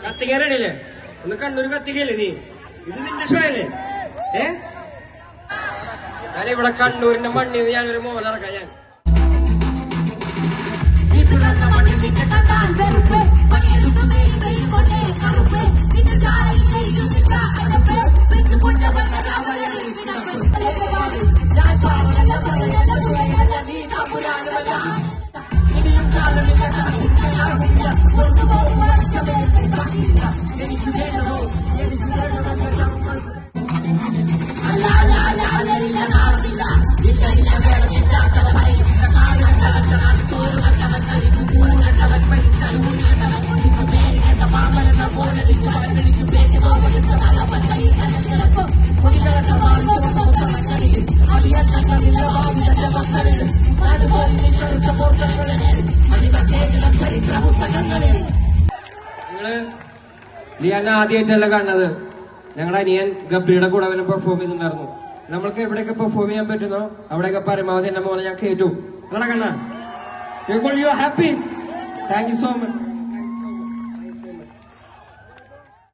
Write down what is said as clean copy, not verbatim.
കത്തിക്കാരടിയില്ലേ? ഒന്ന് കണ്ണൂര് കത്തിക്കല്ലേ നീ? ഇത് നിന്റെ ഷോ അല്ലേ? ഞാനിവിടെ കണ്ണൂരിന്റെ മണ്ണിൽ നിന്ന് ഞാനൊരു മോലിറക്കാം. ഞാൻ നിങ്ങള് ലിയാന ആദ്യമായിട്ടല്ല കാണുന്നത്. ഞങ്ങളുടെ അനിയൻ ഗബ്രിയുടെ കൂടെ അവനെ പെർഫോം ചെയ്യുന്നുണ്ടായിരുന്നു. നമ്മൾക്ക് എവിടെയൊക്കെ പെർഫോം ചെയ്യാൻ പറ്റുന്നോ അവിടെയൊക്കെ പരമാവധി എന്റെ മോനെ ഞാൻ കേട്ടു. കണ്ണ you happy. Thank you so much.